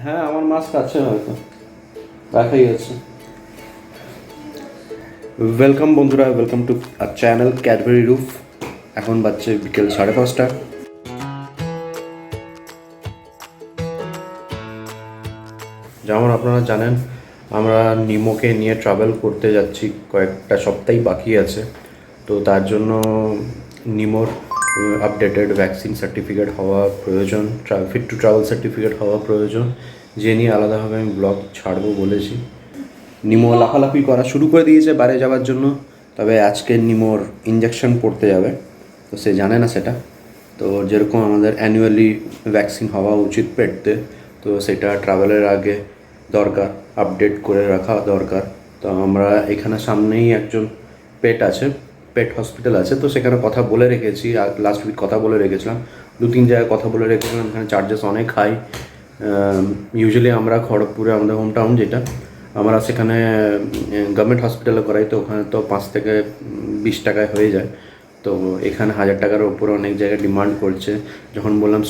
হ্যাঁ আমার মাস্ক আছে হয়তো, রাখাই আছে। ওয়েলকাম বন্ধুরা, welcome to our channel Cadbury রুফ। এখন বাজছে বিকেল 5:30। যেমন আপনারা জানেন, আমরা নিমোকে নিয়ে ট্রাভেল করতে যাচ্ছি, কয়েকটা সপ্তাহই বাকি আছে। তো তার জন্য নিমোর আপডেটেড ভ্যাকসিন সার্টিফিকেট হওয়া প্রয়োজন, ফিট টু ট্রাভেল সার্টিফিকেট হওয়া প্রয়োজন, যে নিয়ে আলাদাভাবে আমি ব্লগ ছাড়বো বলেছি। নিমো লাফালাফি করা শুরু করে দিয়েছে বাইরে যাওয়ার জন্য, তবে আজকে নিমোর ইঞ্জেকশন পড়তে যাবে, তো সে জানে না সেটা। তো যেরকম আমাদের অ্যানুয়ালি ভ্যাকসিন হওয়া উচিত পেটতে, তো সেটা ট্রাভেলের আগে দরকার, আপডেট করে রাখা দরকার। তো আমরা এখানে সামনেই একজন পেট আছে, পেট হসপিটাল আছে, তো সেখানে কথা বলে রেখেছি। লাস্ট উইক কথা বলে রেখেছিলাম, 2-3 জায়গায় কথা বলে রেখেছিলাম। এখানে চার্জেস অনেক হাই। ইউজুয়ালি আমরা খড়গপুরে, আমাদের হোম টাউন যেটা, আমরা সেখানে গভর্নমেন্ট হসপিটালে করাই, তো ওখানে তো 5 থেকে 20 টাকায় হয়ে যায়। তো এখানে 1000 টাকার উপরে অনেক জায়গায় ডিমান্ড করছে। যখন বললাম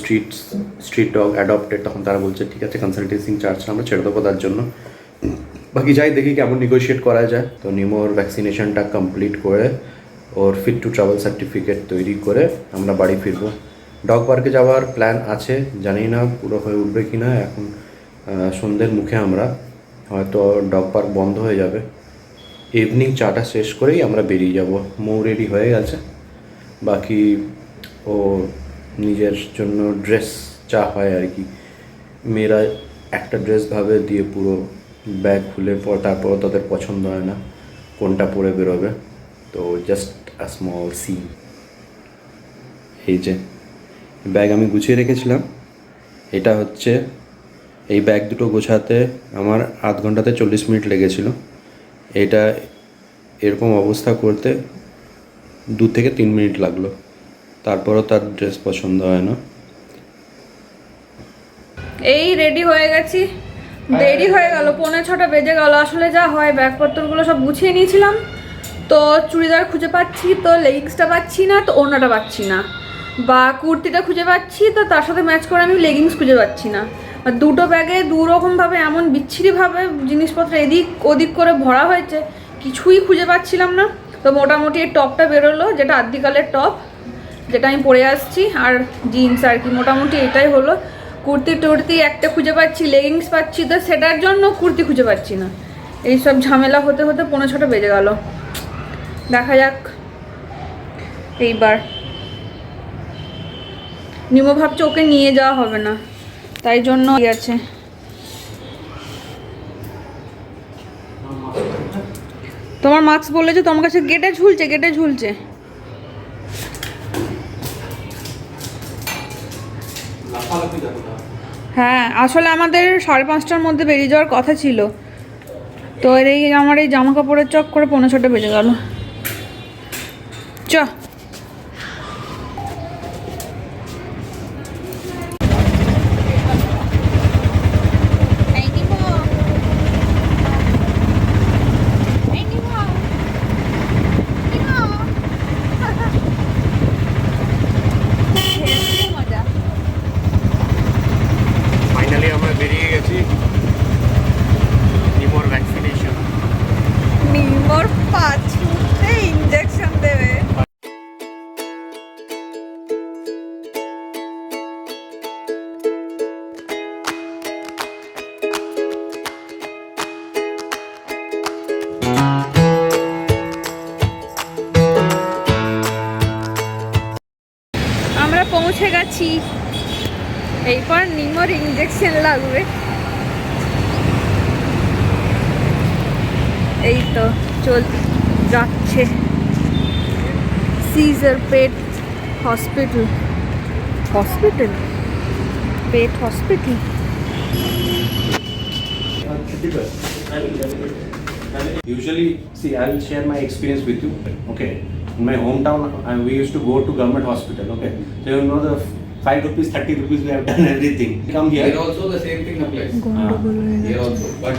স্ট্রিট ডগ অ্যাডপ্টেড, তখন তারা বলছে ঠিক আছে, কনসালটেন্সি চার্জটা আমরা ছেড়ে দেবো তার জন্য। বাকি যাই দেখি কেমন নেগোশিয়েট করা যায়। তো নিমোর ভ্যাকসিনেশনটা কমপ্লিট করে, ওর ফিট টু ট্রাভেল সার্টিফিকেট তৈরি করে আমরা বাড়ি ফিরবো। ডগ পার্কে যাওয়ার প্ল্যান আছে, জানি না পুরো হয়ে উঠবে কি না। এখন সন্ধ্যের মুখে আমরা হয়তো ডগ পার্ক বন্ধ হয়ে যাবে। ইভিনিং চাটা শেষ করেই আমরা বেরিয়ে যাব। মৌ রেডি হয়ে গেছে, বাকি ও নিজের জন্য ড্রেস চা হয় আর কি, মেয়েরা একটা ড্রেস ভাবে দিয়ে পুরো ব্যাগ খুলে তারপর তাদের পছন্দ হয় না কোনটা পরে বেরোবে। তো জাস্ট আ স্মল সিন। এই যে ব্যাগ আমি গুছিয়ে রেখেছিলাম, এটা হচ্ছে, এই ব্যাগ দুটো গোছাতে আমার 0.5 ঘন্টাতে 40 মিনিট লেগেছিল। এটা এরকম অবস্থা করতে 2 থেকে 3 মিনিট লাগলো, তারপরও তার ড্রেস পছন্দ হয় না। এই রেডি হয়ে গেছি, দেরি হয়ে গেল, 5:45 বেজে গেল। আসলে যা হয়, ব্যাগপত্রগুলো সব গুছিয়ে নিয়েছিলাম, তো চুড়িদার খুঁজে পাচ্ছি, তো লেগিংসটা পাচ্ছি না, তো ওড়নাটা পাচ্ছি না, বা কুর্তিটা খুঁজে পাচ্ছি, তো তার সাথে ম্যাচ করে আমি লেগিংস খুঁজে পাচ্ছি না। আর দুটো ব্যাগে দুরকমভাবে এমন বিচ্ছিরিভাবে জিনিসপত্র এদিক ওদিক করে ভরা হয়েছে, কিছুই খুঁজে পাচ্ছিলাম না। তো মোটামুটি এই টপটা বেরোলো, যেটা আদ্যিকালের টপ, যেটা আমি পরে আসছি, আর জিন্স আর কি, মোটামুটি এটাই হলো। কুর্তি টুর্তি একটা খুঁজে পাচ্ছি, লেগিংস পাচ্ছি, তো সেটার জন্য কুর্তি খুঁজে পাচ্ছি না। এইসব ঝামেলা হতে হতে 5:45 বেজে গেল। দেখা যাক এইবার। নিমো ভাবছে ওকে নিয়ে যাওয়া হবে না, তাই জন্য আছে। তোমার মাস্ক বলেছে তোমার কাছে গেটে ঝুলছে, গেটে ঝুলছে। হ্যাঁ, আসলে আমাদের 5:30টার মধ্যে বেরিয়ে যাওয়ার কথা ছিল, তো এই আমার এই জামা কাপড়ের চক করে 5:45 বেজে গেল। চ ফাইনালি আমরা বেরিয়ে গেছি। নিমোর ভ্যাকসিনেশন, নিমোর 5 মিনিটে ইনজেকশন দেবে। আমরা পৌঁছে গেছি, এইবার নিমোর ইনজেকশন লাগবে। এই তো চলতে যাচ্ছে Caesar pet hospital, hospital pet hospital. Usually, see, I will share my experience with you. Okay, in my hometown, we used to go to government hospital. Okay, so you know the 5 rupees, 30 rupees, we have done everything. Come here. Here also the same thing applies. Here গন্ডগোল also, but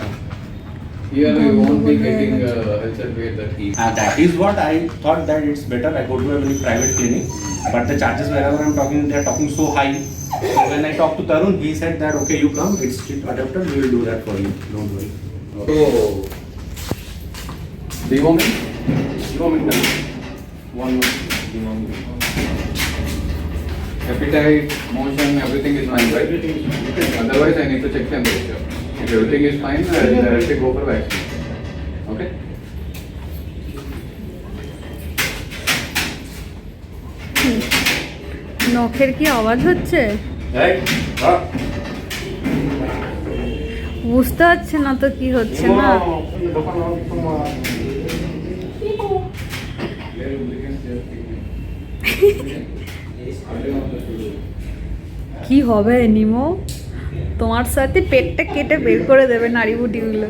here you won't be getting health certificate that he. That is what I thought, that it's better I go to a very private clinic. But the charges wherever I'm talking, they are talking so high. So when I talked to Tarun, he said that okay, you come, it's chip adapter, we will do that for you. Don't worry. So, deworming? Deworming done. One more deworming. Appetite, motion, everything is fine, right? Everything is fine. Otherwise, I need to check temperature. If everything is fine, I'll directly go for vaccine. Okay? নখের কি আওয়াজ হচ্ছে Right? বুঝতে পারছে না তো কি হচ্ছে না কি হবে নিমো তোমার সাথে পেটটা কেটে বের করে দেবে নাড়ি বুটিগুলো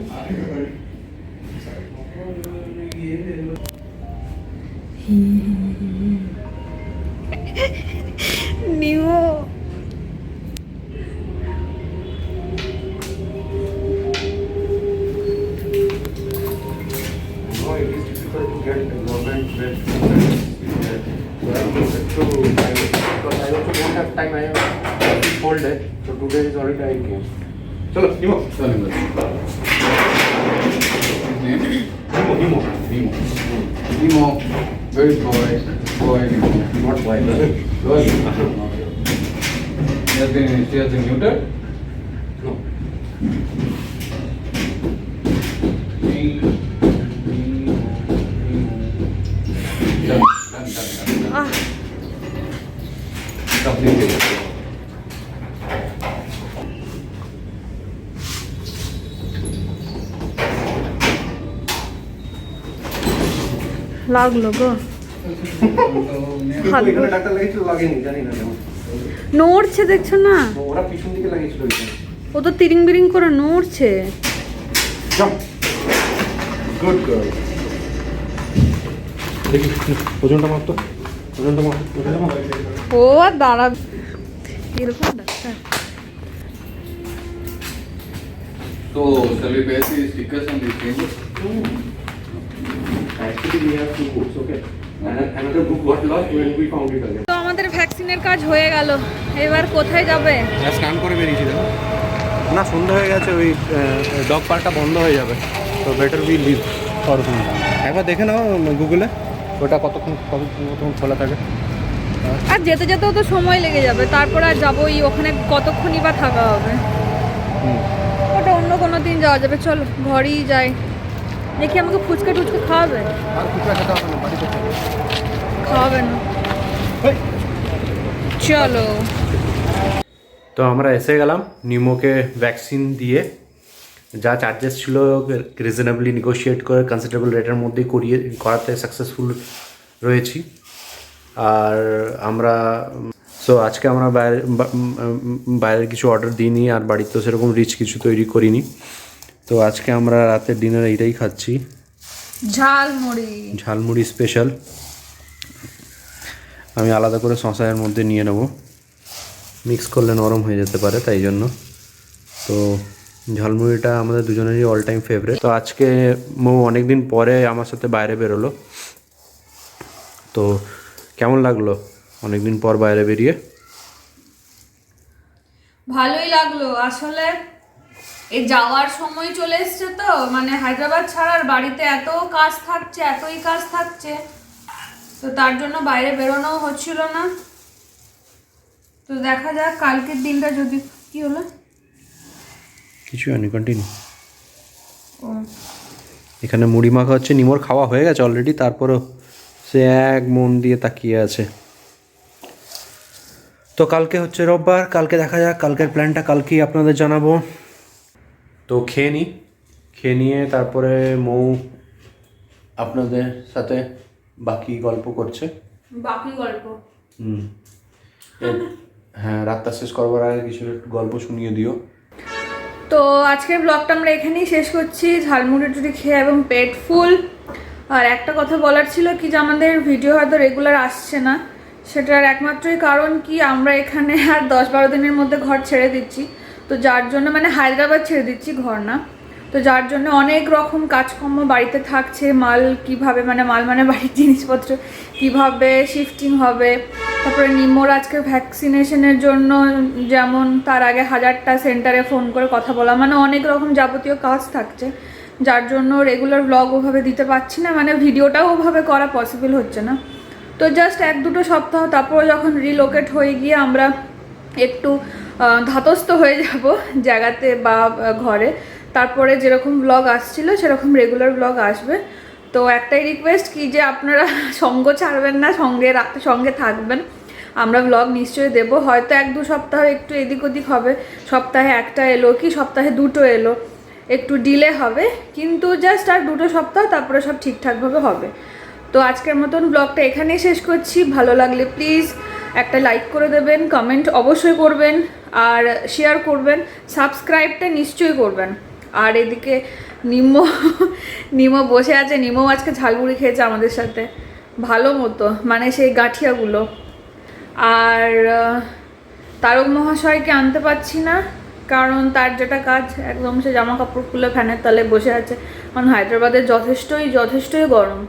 নিমো No, it is difficult to get government with so I wanted to because I also don't have time. I have a full day, so today is already I came. Chalo, Nimo. Nimo. Nimo. Very boy. Nimo. Not why. Good. She has been neutered? No. Done. Ah Completely. লাগলো গো কিন্তু এখানে doctor লাগিয়েছিল লাগেনি জানি না কেন নড়ছে দেখছো না তো ওরা পিছন দিকে লাগিয়েছিল এখানে ও তো তিরিং বিরিং করে নড়ছে জাম্প গুড গার্ল দেখি ওজনটা মাপ তো ওজনটা মাপ ও আর দাঁড়া এরকম doctor So, shall we paste the stickers on these changes? Actually, we have 2 books, okay? And another book got lost when we found it again. তো আমাদের ভ্যাকসিনের কাজ হয়ে গেল এবার কোথায় যাবে স্নান করে বেরিয়েছি দেখো না সন্ধ্যা হয়ে গেছে ওই ডগ পার্কটা বন্ধ হয়ে যাবে তো বেটার উই লিভ ফর একবার দেখে নাও গুগলে ওটা কতক্ষণ খোলা থাকে আর যেতে যেতেও তো সময় লেগে যাবে তারপর আর যাবোই ওখানে কতক্ষণই বা থাকা হবে ওটা অন্য কোনো দিন যাওয়া যাবে চল ঘরেই যাই দেখি আমাকে ফুচকা টুচকা খাওয়াবে আর কিছু খেতে হবে না বাড়িতে খাওয়াবে না চলো তো আমরা এসে গেলাম নিমোকে ভ্যাকসিন দিয়ে যা চার্জেস ছিল রিজনেবলি নেগোশিয়েট করে কনসিডারেবল রেটের মধ্যেই করাতে সাকসেসফুল রয়েছি আর আমরা সো আজকে আমরা বাইরের কিছু অর্ডার দিইনি আর বাড়িতেও সেরকম রিচ কিছু তৈরি করিনি তো আজকে আমরা রাতের ডিনার এইটাই খাচ্ছি ঝালমুড়ি স্পেশাল আমি আলাদা করে শশার মধ্যে নিয়ে নেব মিক্স করলে নরম হয়ে যেতে পারে তাই জন্য তো ঝালমুড়িটা আমাদের দুজনেরই অল টাইম ফেভারিট তো আজকে মৌ অনেক দিন পরে আমার সাথে বাইরে বেরোলো তো কেমন লাগলো অনেক দিন পর বাইরে বেরিয়ে ভালোই লাগলো আসলে এই যাওয়ার সময় চলে এসছে তো মানে হায়দ্রাবাদ ছাড়ার বাড়িতে এতই কাজ থাকছে তো তার জন্য বাইরে বেরোনো হচ্ছিল না তো দেখা যাক কালকের দিনটা যদি কি হলো কিছু হয়নি কন্টিনিউ এখানে মুড়ি মাখা হচ্ছে নিমোর খাওয়া হয়ে গেছে অলরেডি তারপরও সে এক মন দিয়ে তাকিয়ে আছে তো কালকে হচ্ছে রোববার কালকে দেখা যাক কালকের প্ল্যানটা কালকেই আপনাদের জানাবো তো খেয়ে নিয়ে তারপরে মৌ আপনাদের সাথে বাকি গল্প করছে হ্যাঁ রাতটা শেষ করবার আগে কিছু গল্প শুনিয়ে দিও তো আজকের ব্লগটা আমরা এখানেই শেষ করছি ঝালমুড়ি টুটি খেয়ে এবং পেট ফুল আর একটা কথা বলার ছিল কি যে আমাদের ভিডিও হয়তো রেগুলার আসছে না সেটার একমাত্রই কারণ কি আমরা এখানে আর 10-12 দিনের মধ্যে ঘর ছেড়ে দিচ্ছি তো যার জন্য মানে হায়দ্রাবাদ ছেড়ে দিচ্ছি ঘর না তো যার জন্য অনেক রকম কাজকর্ম বাড়িতে থাকছে। মাল কিভাবে মানে বাড়ির জিনিসপত্র কিভাবে শিফটিং হবে, তারপরে নিমোর আজকে ভ্যাকসিনেশনের জন্য যেমন তার আগে 1000টা সেন্টারে ফোন করে কথা বলা, মানে অনেক রকম যাবতীয় কাজ থাকছে, যার জন্য রেগুলার ব্লগ ওভাবে দিতে পারছি না, মানে ভিডিওটাও ওভাবে করা পসিবল হচ্ছে না। তো জাস্ট 1-2 সপ্তাহ, তারপর যখন রিলোকেট হয়ে গিয়ে আমরা একটু ধাতস্থ হয়ে যাব জায়গাতে বা ঘরে, তারপরে যেরকম ব্লগ আসছিল সেরকম রেগুলার ব্লগ আসবে। তো একটাই রিকোয়েস্ট কি যে আপনারা সঙ্গ ছাড়বেন না, সঙ্গে থাকবেন। আমরা ব্লগ নিশ্চয়ই দেবো, হয়তো 1-2 সপ্তাহ একটু এদিক ওদিক হবে, সপ্তাহে 1টা এলো কি সপ্তাহে 2টো এলো, একটু ডিলে হবে, কিন্তু জাস্ট আর 2 সপ্তাহ, তারপরে সব ঠিকঠাকভাবে হবে। তো আজকের মতন ব্লগটা এখানেই শেষ করছি। ভালো লাগলে প্লিজ একটা লাইক করে দেবেন, কমেন্ট অবশ্যই করবেন, আর শেয়ার করবেন, সাবস্ক্রাইবটা নিশ্চয়ই করবেন। আর এদিকে নিমো বসে আছে, নিমো আজকে ঝালমুড়ি খেয়েছে আমাদের সাথে ভালো মতো, মানে সেই গাঁঠিয়াগুলো। আর তারক মহাশয়কে আনতে পারছি না, কারণ তার যেটা কাজ একদম সে জামা কাপড় খুলে ফ্যানের তলে বসে আছে, কারণ হায়দ্রাবাদে যথেষ্টই গরম,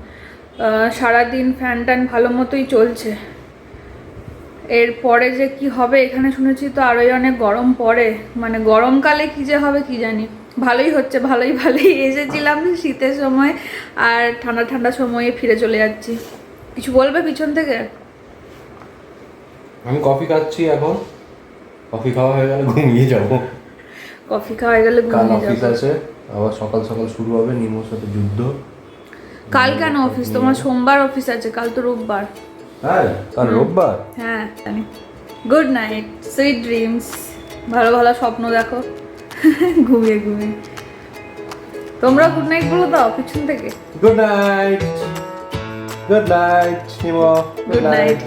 সারাদিন ফ্যান ট্যান ভালো মতোই চলছে। এরপরে যে কি হবে এখানে শুনেছি তো আরোই অনেক গরম পড়ে, মানে গরমকালে কি যে হবে কি জানি। ভালোই হচ্ছে, ভালোই এসেছিলাম শীতের সময়, আর ঠান্ডা সময়ে ফিরে চলে যাচ্ছি। কিছু বলবে পিছন থেকে? আমি কফি খাচ্ছি এখন, কফি খাওয়া হয়ে গেলে ঘুমিয়ে যাব। কফি খাওয়া হয়ে গেলে কাল ঘুমিয়ে অফিস যাবো। আছে, আবার সকাল শুরু হবে নিমোর সাথে যুদ্ধ। কাল কেন অফিস? তোমার সোমবার অফিস আছে, কাল তো রোববার। হ্যাঁ কাল রোববার। হ্যাঁ জানি। গুড নাইট, সুইট ড্রিমস, ভালো স্বপ্ন দেখো ঘুমিয়ে। তোমরা গুড নাইট বলো দাও পিছন থেকে। Good night Nemo, good night.